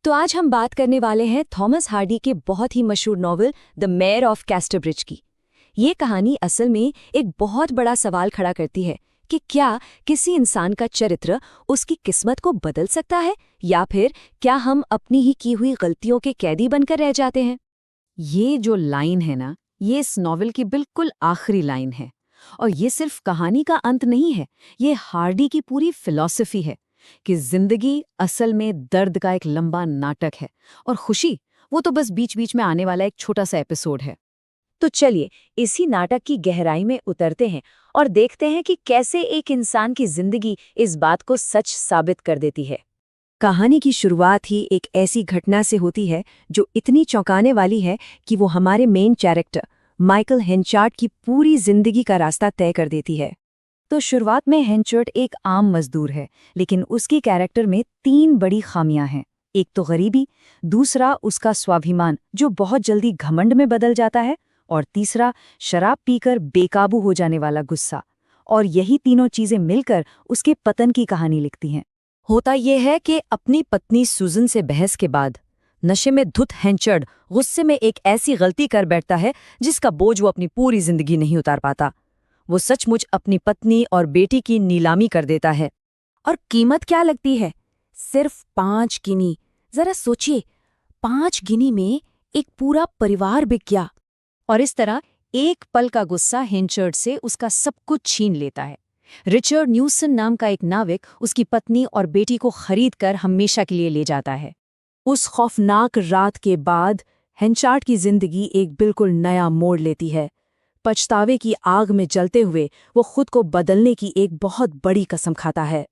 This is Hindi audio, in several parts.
तो आज हम बात करने वाले हैं थॉमस हार्डी के बहुत ही मशहूर novel the mayor of Casterbridge की। ये कहानी असल में एक बहुत बड़ा सवाल खड़ा करती है कि क्या किसी इंसान का चरित्र उसकी किस्मत को बदल सकता है या फिर क्या हम अपनी ही की हुई गलतियों के कैदी बनकर रह जाते हैं। ये जो लाइन है ना, ये इस नॉवल की बिल्कुल आखिरी लाइन है। और ये सिर्फ कहानी का अंत नहीं है, ये हार्डी की पूरी फिलॉसफी है कि जिंदगी असल में दर्द का एक लंबा नाटक है और खुशी वो तो बस बीच बीच में आने वाला एक छोटा सा एपिसोड है। तो चलिए इसी नाटक की गहराई में उतरते हैं और देखते हैं कि कैसे एक इंसान की जिंदगी इस बात को सच साबित कर देती है। कहानी की शुरुआत ही एक ऐसी घटना से होती है जो इतनी चौंकाने वाली है कि वो हमारे मेन कैरेक्टर माइकल हेंचार्ट की पूरी जिंदगी का रास्ता तय कर देती है। तो शुरुआत में हेंचार्ट एक आम मजदूर है, लेकिन उसकी कैरेक्टर में 3 बड़ी खामियां हैं। एक तो गरीबी, दूसरा उसका स्वाभिमान जो बहुत जल्दी घमंड में बदल जाता है, और तीसरा शराब पीकर बेकाबू हो जाने वाला गुस्सा। और यही तीनों चीजें मिलकर उसके पतन की कहानी लिखती हैं। होता यह है कि अपनी पत्नी सुजन से बहस के बाद नशे में धुत हेंचार्ट गुस्से में एक ऐसी गलती कर बैठता है जिसका बोझ वो अपनी पूरी जिंदगी नहीं उतार पाता। वो सचमुच अपनी पत्नी और बेटी की नीलामी कर देता है। और कीमत क्या लगती है? सिर्फ 5 गिनी। जरा सोचिए, 5 गिनी में एक पूरा परिवार बिक गया। और इस तरह एक पल का गुस्सा हेंचार्ट से उसका सब कुछ छीन लेता है। रिचर्ड न्यूसन नाम का एक नाविक उसकी पत्नी और बेटी को खरीद कर हमेशा के लिए ले जाता है। उस खौफनाक रात के बाद हेंचार्ट की जिंदगी एक बिल्कुल नया मोड़ लेती है। पछतावे की आग में जलते हुए वो खुद को बदलने की एक बहुत बड़ी कसम खाता है।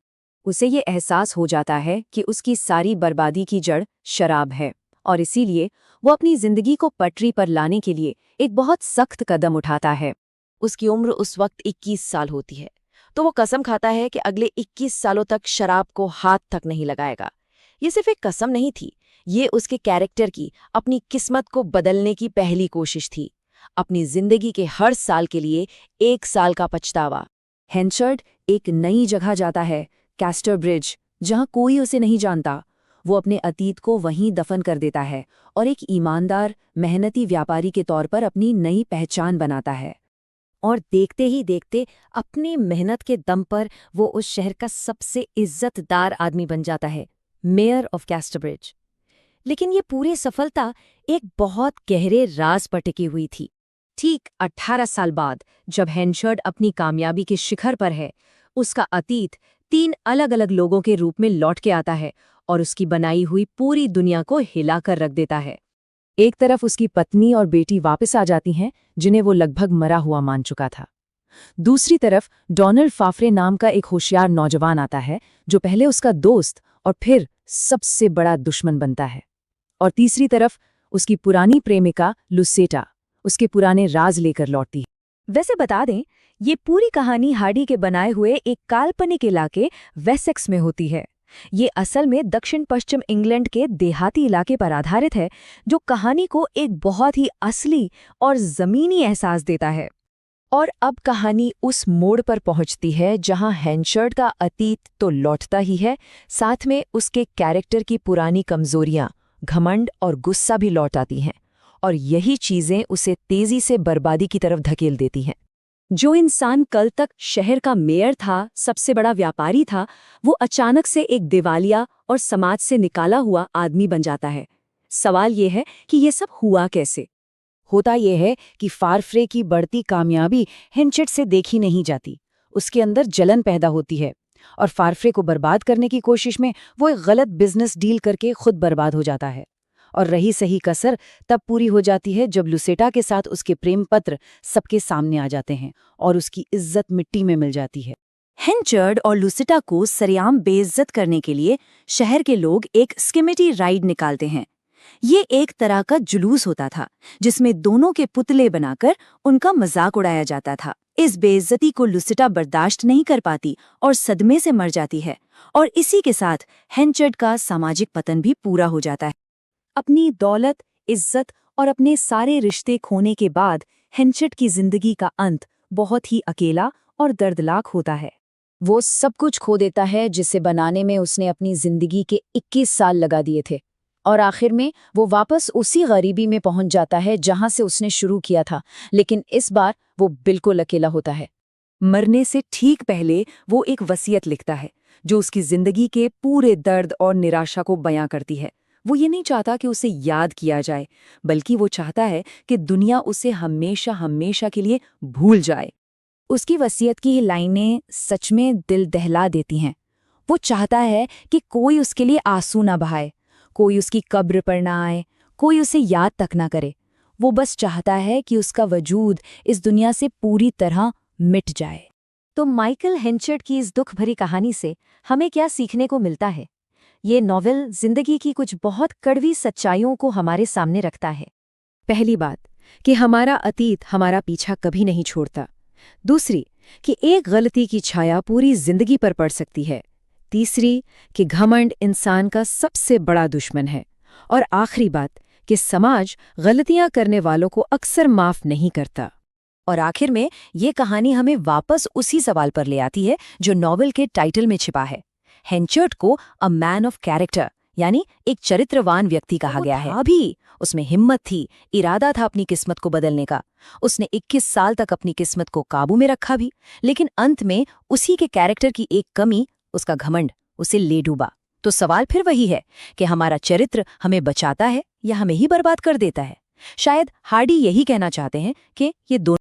उसे ये एहसास हो जाता है कि उसकी सारी बर्बादी की जड़ शराब है, और इसीलिए वो अपनी जिंदगी को पटरी पर लाने के लिए एक बहुत सख्त कदम उठाता है। उसकी उम्र उस वक्त 21 साल होती है, तो वो कसम खाता है कि अगले 21 सालों तक शराब को हाथ तक नहीं लगाएगा। ये सिर्फ एक कसम नहीं थी, ये उसके कैरेक्टर की, अपनी किस्मत को बदलने की पहली कोशिश थी। अपनी जिंदगी के हर साल के लिए 1 साल का पछतावा। हेंचार्ट एक नई जगह जाता है, कैस्टरब्रिज, जहां कोई उसे नहीं जानता। वो अपने अतीत को वहीं दफन कर देता है और एक ईमानदार, मेहनती व्यापारी के तौर पर अपनी नई पहचान बनाता है। और देखते ही देखते अपनी मेहनत के दम पर वो उस शहर का सबसे इज्जतदार आदमी बन जाता है, मेयर ऑफ कैस्टरब्रिज। लेकिन ये पूरी सफलता एक बहुत गहरे राज पर टिकी हुई थी। ठीक 18 साल बाद जब हेंचार्ट अपनी कामयाबी के शिखर पर है, उसका अतीत 3 अलग-अलग लोगों के रूप में लौट के आता है और उसकी बनाई हुई पूरी दुनिया को हिलाकर रख देता है। एक तरफ उसकी पत्नी और बेटी वापस आ जाती हैं, जिन्हें वो लगभग मरा हुआ मान चुका था। दूसरी तरफ डोनाल्ड फाफरे नाम का एक होशियार नौजवान आता है, जो पहले उसका दोस्त और फिर सबसे बड़ा दुश्मन बनता है। और तीसरी तरफ उसकी पुरानी प्रेमिका लुसेटा उसके पुराने राज लेकर लौटती है। वैसे बता दें, ये पूरी कहानी हार्डी के बनाए हुए एक काल्पनिक इलाके वेसेक्स में होती है। ये असल में दक्षिण पश्चिम इंग्लैंड के देहाती इलाके पर आधारित है, जो कहानी को एक बहुत ही असली और जमीनी एहसास देता है। और अब कहानी उस मोड़ पर पहुंचती है जहां हेंचार्ट का अतीत तो लौटता ही है, साथ में उसके कैरेक्टर की पुरानी कमजोरियां, घमंड और गुस्सा भी लौट आती हैं, और यही चीजें उसे तेजी से बर्बादी की तरफ धकेल देती हैं। जो इंसान कल तक शहर का मेयर था, सबसे बड़ा व्यापारी था, वो अचानक से एक दिवालिया और समाज से निकाला हुआ आदमी बन जाता है। सवाल ये है कि ये सब हुआ कैसे? होता यह है कि फाफरे की बढ़ती कामयाबी हेंचार्ट से देखी नहीं जाती। उसके अंदर जलन पैदा होती है और फाफरे को बर्बाद करने की कोशिश में वो एक गलत बिजनेस डील करके खुद बर्बाद हो जाता है। और रही सही कसर तब पूरी हो जाती है जब लुसेटा के साथ उसके प्रेम पत्र सबके सामने आ जाते हैं और उसकी इज्जत मिट्टी में मिल जाती है। हेंचार्ट और लुसेटा को सरेआम बेइज्जत करने के लिए शहर के लोग एक स्किमिटी राइड निकालते हैं। ये एक तरह का जुलूस होता था जिसमें दोनों के पुतले बनाकर उनका मजाक उड़ाया जाता था। इस बेइज्जती को लुसेटा बर्दाश्त नहीं कर पाती और सदमे से मर जाती है, और इसी के साथ हेंचार्ट का सामाजिक पतन भी पूरा हो जाता है। अपनी दौलत, इज्जत और अपने सारे रिश्ते खोने के बाद हेंचार्ट की जिंदगी का अंत बहुत ही अकेला और दर्दनाक होता है। वो सब कुछ खो देता है जिसे बनाने में उसने अपनी जिंदगी के 21 साल लगा दिए थे। और आखिर में वो वापस उसी गरीबी में पहुंच जाता है जहां से उसने शुरू किया था, लेकिन इस बार वो बिल्कुल अकेला होता है। मरने से ठीक पहले वो एक वसीयत लिखता है जो उसकी जिंदगी के पूरे दर्द और निराशा को बयां करती है। वो ये नहीं चाहता कि उसे याद किया जाए, बल्कि वो चाहता है कि दुनिया उसे हमेशा हमेशा के लिए भूल जाए। उसकी वसीयत की लाइनें सच में दिल दहला देती हैं। वो चाहता है कि कोई उसके लिए आंसू ना बहाए, कोई उसकी कब्र पर ना आए, कोई उसे याद तक ना करे। वो बस चाहता है कि उसका वजूद इस दुनिया से पूरी तरह मिट जाए। तो माइकल हेंचर्ड की इस दुख भरी कहानी से हमें क्या सीखने को मिलता है? ये नॉवेल जिंदगी की कुछ बहुत कड़वी सच्चाइयों को हमारे सामने रखता है। पहली बात कि हमारा अतीत हमारा पीछा कभी नहीं छोड़ता। दूसरी कि एक गलती की छाया पूरी जिंदगी पर पड़ सकती है। तीसरी कि घमंड इंसान का सबसे बड़ा दुश्मन है। और आखिरी बात कि समाज गलतियां करने वालों को अक्सर माफ नहीं करता। और आखिर में ये कहानी हमें वापस उसी सवाल पर ले आती है जो नॉवेल के टाइटल में छिपा है। हेंचर्ड को अ मैन ऑफ कैरेक्टर, यानी एक चरित्रवान व्यक्ति कहा गया है। अभी उसमें हिम्मत थी, इरादा था अपनी किस्मत को बदलने का। उसने 21 साल तक अपनी किस्मत को काबू में रखा भी, लेकिन अंत में उसी के कैरेक्टर की एक कमी, उसका घमंड, उसे ले डूबा। तो सवाल फिर वही है कि हमारा चरित्र हमें बचाता है या हमें ही बर्बाद कर देता है? शायद हार्डी यही कहना चाहते हैं कि ये दोनों